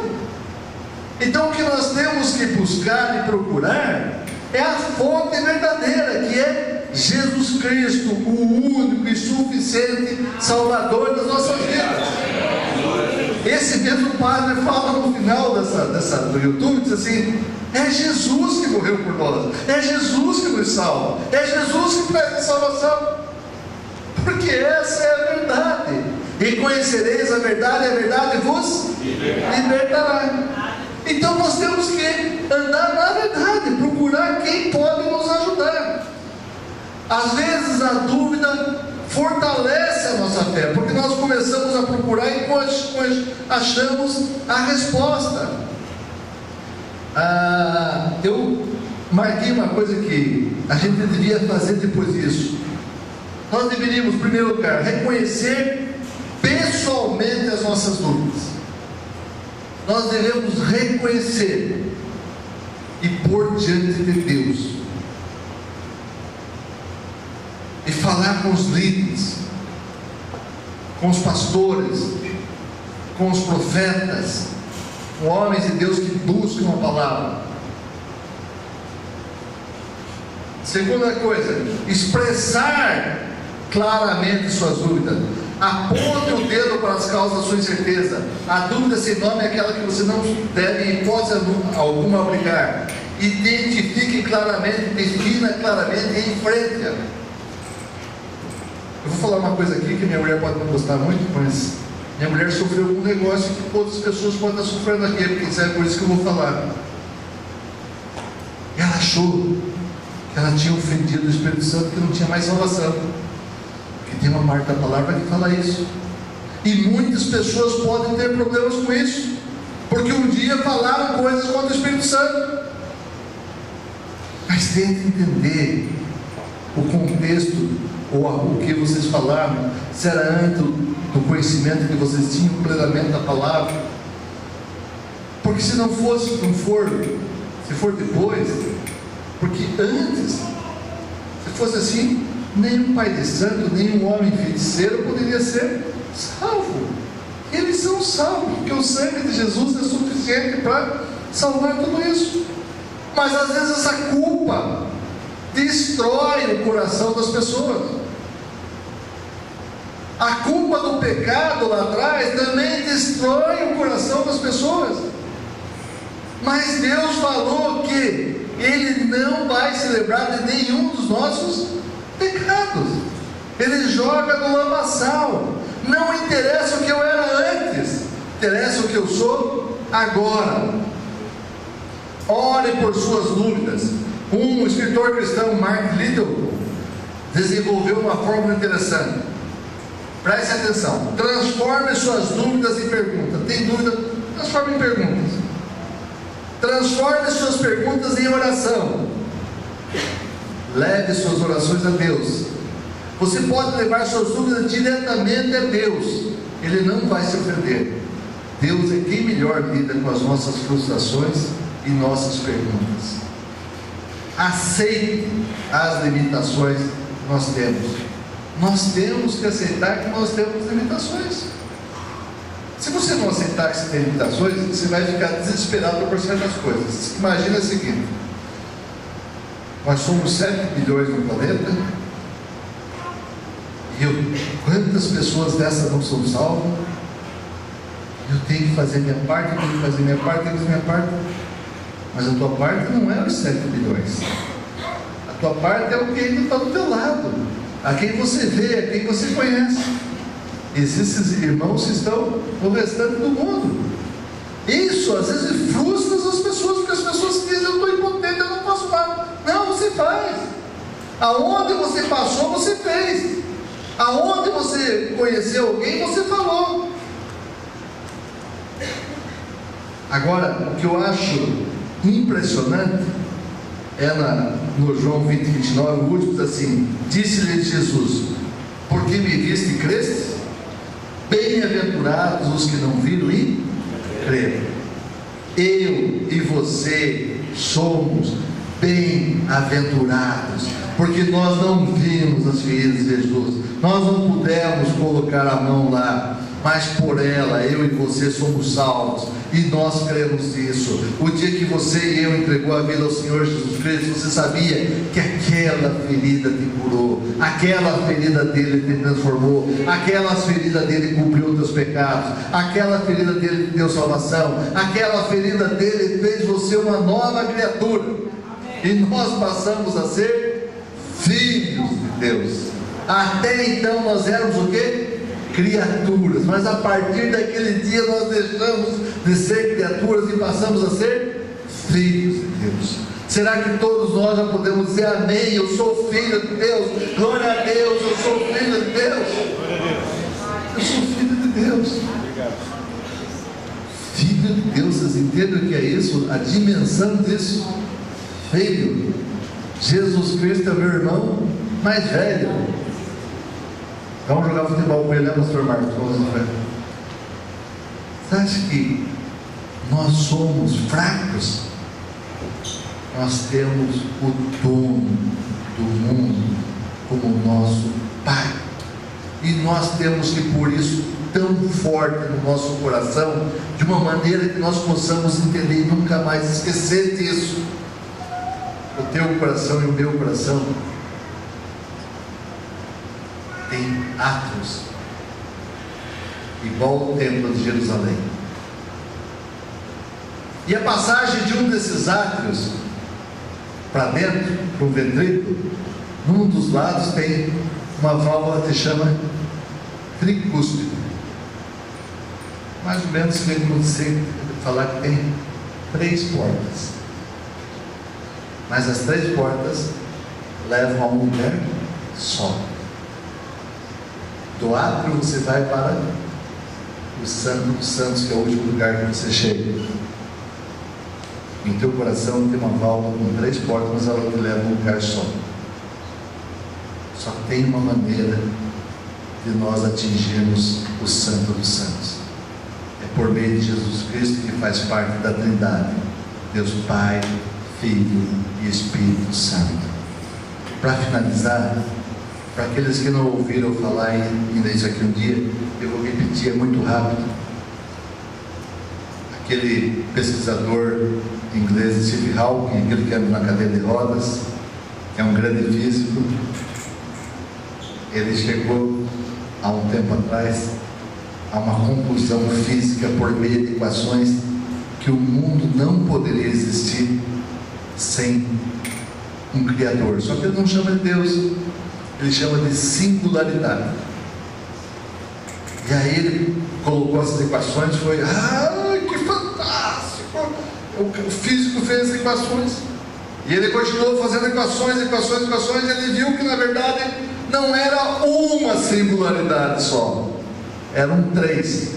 Então, o que nós temos que buscar e procurar é a fonte verdadeira, que é Jesus Cristo, o único e suficiente Salvador das nossas vidas. Esse mesmo padre fala no final do YouTube, diz assim: é Jesus que morreu por nós, é Jesus que nos salva, é Jesus que traz a salvação, porque essa é a verdade. E conhecereis a verdade, e a verdade vos libertará. Então nós temos que andar na verdade, procurar quem pode nos ajudar. Às vezes a dúvida fortalece a nossa fé, porque nós começamos a procurar e achamos a resposta. Eu marquei uma coisa que a gente deveria fazer depois disso. Nós deveríamos, em primeiro lugar, reconhecer pessoalmente as nossas dúvidas. Nós devemos reconhecer e pôr diante de Deus, e falar com os líderes, com os pastores, com os profetas, com homens de Deus que buscam a palavra. Segunda coisa, expressar claramente suas dúvidas. Aponte o dedo para as causas da sua incerteza. A dúvida sem nome é aquela que você não deve, em hipótese alguma, obrigar. Identifique claramente, defina claramente e enfrente-a. Eu vou falar uma coisa aqui que minha mulher pode não gostar muito, mas minha mulher sofreu algum negócio que outras pessoas podem estar sofrendo aqui, porque é por isso que eu vou falar. Ela achou que ela tinha ofendido o Espírito Santo, que não tinha mais salvação. Porque tem uma parte da palavra que fala isso. E muitas pessoas podem ter problemas com isso, porque um dia falaram coisas contra o Espírito Santo. Mas tente entender o contexto, ou o que vocês falaram, se era antes do conhecimento que vocês tinham plenamente da palavra. Porque Porque se não for, se for depois, porque antes, se fosse assim, nenhum pai de santo, nenhum homem feiticeiro poderia ser salvo. Eles são salvos, porque o sangue de Jesus é suficiente para salvar tudo isso. Mas às vezes essa culpa destrói o coração das pessoas. A culpa do pecado lá atrás também destrói o coração das pessoas. Mas Deus falou que Ele não vai se lembrar de nenhum dos nossos pecados. Ele joga no lamaçal. Não interessa o que eu era antes, interessa o que eu sou agora. Ore por suas dúvidas. Um escritor cristão, Mark Liddell, desenvolveu uma fórmula interessante. Preste atenção. Transforme suas dúvidas em perguntas. Tem dúvida? Transforme em perguntas. Transforme suas perguntas em oração. Leve suas orações a Deus. Você pode levar suas dúvidas diretamente a Deus. Ele não vai se ofender. Deus é quem melhor lida com as nossas frustrações e nossas perguntas. Aceite as limitações que nós temos. Nós temos que aceitar que nós temos limitações. Se você não aceitar que você tem limitações, você vai ficar desesperado por certas coisas. Imagina o seguinte: nós somos 7 bilhões no planeta, e quantas pessoas dessas não são salvas? Eu tenho que fazer minha parte, eu tenho que fazer minha parte, eu tenho que fazer minha parte. Mas a tua parte não é os 7 bilhões. A tua parte é o que ainda está do teu lado, a quem você vê, a quem você conhece. Existem irmãos que estão no restante do mundo. Isso às vezes frustra as pessoas, porque as pessoas dizem: eu estou impotente, eu não posso nada. Não, você faz. Aonde você passou, você fez. Aonde você conheceu alguém, você falou. Agora, o que eu acho impressionante é no João 20, 29, o último diz assim: disse-lhe Jesus: porque me viste e creste? Bem-aventurados os que não viram e creram. Eu e você somos bem-aventurados, porque nós não vimos as feridas de Jesus, nós não pudemos colocar a mão lá, mas por ela, eu e você somos salvos, e nós cremos nisso. O dia que você e eu entregou a vida ao Senhor Jesus Cristo, você sabia que aquela ferida te curou, aquela ferida dele te transformou, aquela ferida dele cobriu os teus pecados, aquela ferida dele te deu salvação, aquela ferida dele fez você uma nova criatura. E nós passamos a ser filhos de Deus. Até então nós éramos o quê? Criaturas. Mas a partir daquele dia nós deixamos de ser criaturas e passamos a ser filhos de Deus. Será que todos nós já podemos dizer amém? Eu sou filho de Deus. Glória a Deus, eu sou filho de Deus. Eu sou filho de Deus. Filho de Deus, vocês entendem o que é isso? A dimensão disso. Filho, Jesus Cristo é meu irmão mais velho. Vamos jogar futebol com ele, né, pastor Marcos? Você acha que nós somos fracos? Nós temos o dono do mundo como nosso Pai, e nós temos que pôr isso tão forte no nosso coração, de uma maneira que nós possamos entender e nunca mais esquecer disso. O teu coração e o meu coração tem átrios igual o templo de Jerusalém, e a passagem de um desses átrios para dentro, para o ventrículo, num dos lados tem uma válvula que se chama tricúspide. Mais ou menos se como você falar que tem 3 portas, mas as 3 portas levam a um lugar só. Do átrio você vai para o Santo dos Santos, que é o último lugar que você chega. Em teu coração tem uma válvula com 3 portas, mas ela te leva a um lugar só. Só tem uma maneira de nós atingirmos o Santo dos Santos: é por por meio de Jesus Cristo, que faz parte da Trindade, Deus Pai, Filho e Espírito Santo. Para finalizar, para aqueles que não ouviram falar ainda isso aqui um dia, eu vou repetir, é muito rápido. Aquele pesquisador inglês, Stephen Hawking, aquele que anda na cadeira de rodas, que é um grande físico, ele chegou há um tempo atrás a uma conclusão física por meio de equações, que o mundo não poderia existir sem um Criador. Só que ele não chama de Deus, ele chama de singularidade. E aí ele colocou essas equações, foi, que fantástico! O físico fez as equações, e ele continuou fazendo equações, e ele viu que na verdade não era uma singularidade só, eram 3,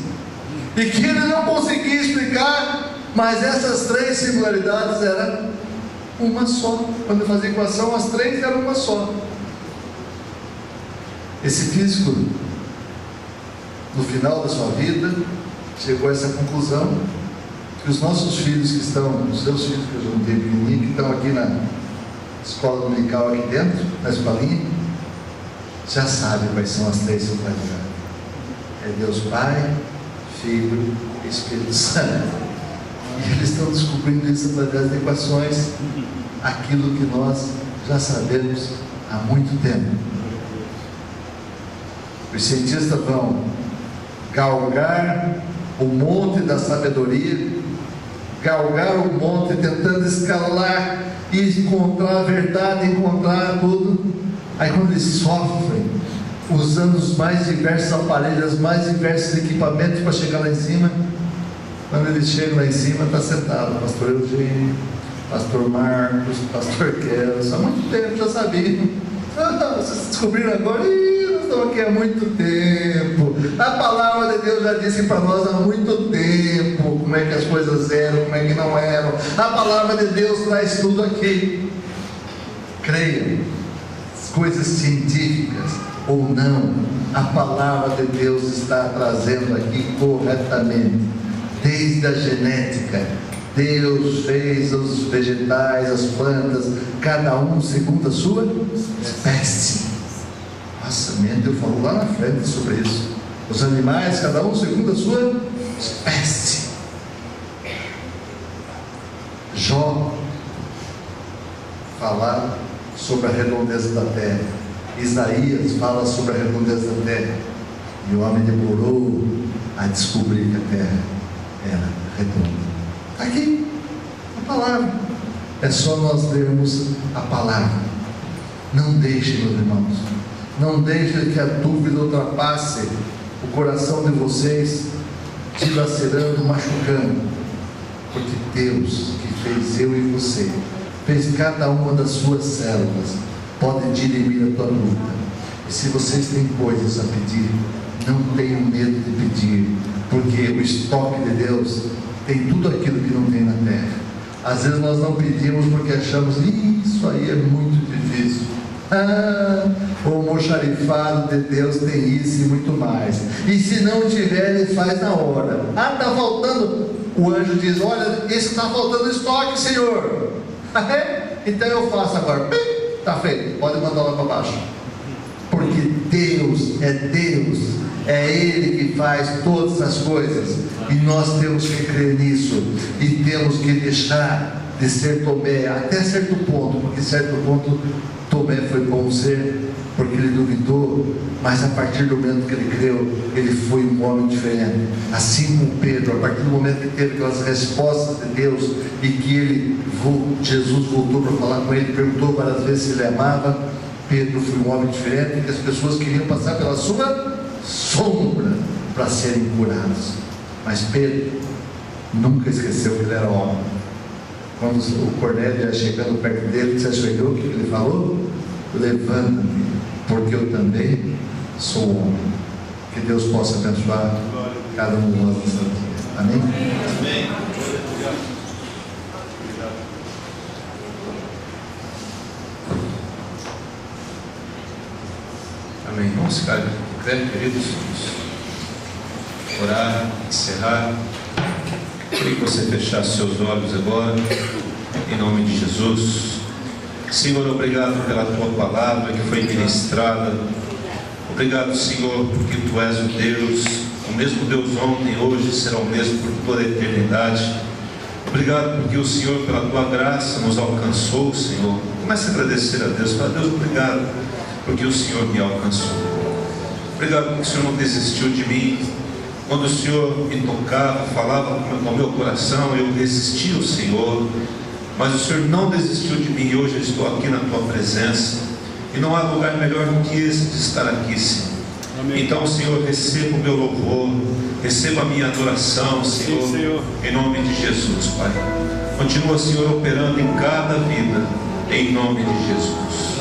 e que ele não conseguia explicar, mas essas 3 singularidades eram uma só. Quando ele fazia equação, as 3 eram uma só. Esse físico, no final da sua vida, chegou a essa conclusão, que os nossos filhos que estão, os seus filhos que eu já não tenho pequenininho, que estão aqui na escola dominical aqui dentro, na escolinha, já sabem quais são as 3 singularidades. É Deus Pai, Filho e Espírito Santo. E eles estão descobrindo isso através de equações, aquilo que nós já sabemos há muito tempo. Os cientistas vão galgar o monte da sabedoria, galgar o monte tentando escalar e encontrar a verdade, encontrar tudo. Aí quando eles sofrem, usando os mais diversos aparelhos, os mais diversos equipamentos para chegar lá em cima, quando eles chegam lá em cima, está sentado o pastor Eugênio, pastor Marcos, pastor Kelso, há muito tempo já sabiam. Vocês descobriram agora? Nós estamos aqui há muito tempo. A palavra de Deus já disse para nós há muito tempo como é que as coisas eram, como é que não eram. A palavra de Deus traz tudo aqui. Creiam, coisas científicas ou não, a palavra de Deus está trazendo aqui corretamente. Desde a genética, Deus fez os vegetais, as plantas, cada um segundo a sua espécie. Nossa, Deus falou lá na frente sobre isso. Os animais, cada um segundo a sua espécie. Jó fala sobre a redondeza da terra. Isaías fala sobre a redondeza da terra. E o homem demorou a descobrir que a terra era redonda. Aqui, a palavra. É só nós lermos a palavra. Não deixe, meus irmãos, não deixe que a dúvida ultrapasse o coração de vocês, dilacerando, machucando, porque Deus, que fez eu e você, fez cada uma das suas células, pode dirimir a tua dúvida. E se vocês têm coisas a pedir, não tenham medo de pedir, porque o estoque de Deus tem tudo aquilo que não tem na terra. Às vezes nós não pedimos porque achamos, isso aí é muito difícil. O almoxarifado de Deus tem isso e muito mais. E se não tiver, Ele faz na hora. Está faltando. O anjo diz, olha, isso está faltando estoque, Senhor. Então eu faço agora. Está feito, pode mandar lá para baixo. Porque Deus é Deus, é Ele que faz todas as coisas, e nós temos que crer nisso, e temos que deixar de ser Tomé, até certo ponto, porque certo ponto Tomé foi bom ser, porque ele duvidou, mas a partir do momento que ele creu, ele foi um homem diferente. Assim como Pedro, a partir do momento que teve aquelas respostas de Deus, e que Jesus voltou para falar com ele, perguntou várias vezes se ele amava, Pedro foi um homem diferente, que as pessoas queriam passar pela sua sombra para serem curados. Mas Pedro nunca esqueceu que ele era homem. Quando o Cornélio ia chegando perto dele, você chegou, o que ele falou? Levanta-me, porque eu também sou homem. Que Deus possa abençoar cada um de nós nessa dia. Amém? Amém. Amém. Vamos ficar de pé, queridos. Orar. encerrar. Queria que você fechasse seus olhos agora, em nome de Jesus. Senhor, obrigado pela Tua palavra que foi ministrada. Obrigado, Senhor, porque Tu és o Deus, o mesmo Deus ontem, hoje, será o mesmo por toda a eternidade. Obrigado porque o Senhor, pela Tua graça, nos alcançou, Senhor. Comece a agradecer a Deus. Fala, Deus, obrigado porque o Senhor me alcançou. Obrigado porque o Senhor não desistiu de mim. Quando o Senhor me tocava, falava com o meu coração, eu resistia ao Senhor. Mas o Senhor não desistiu de mim e hoje eu estou aqui na Tua presença. E não há lugar melhor do que esse de estar aqui, Senhor. Amém. Então, Senhor, receba o meu louvor, receba a minha adoração, Senhor, sim, Senhor, em nome de Jesus, Pai. Continua, Senhor, operando em cada vida, em nome de Jesus.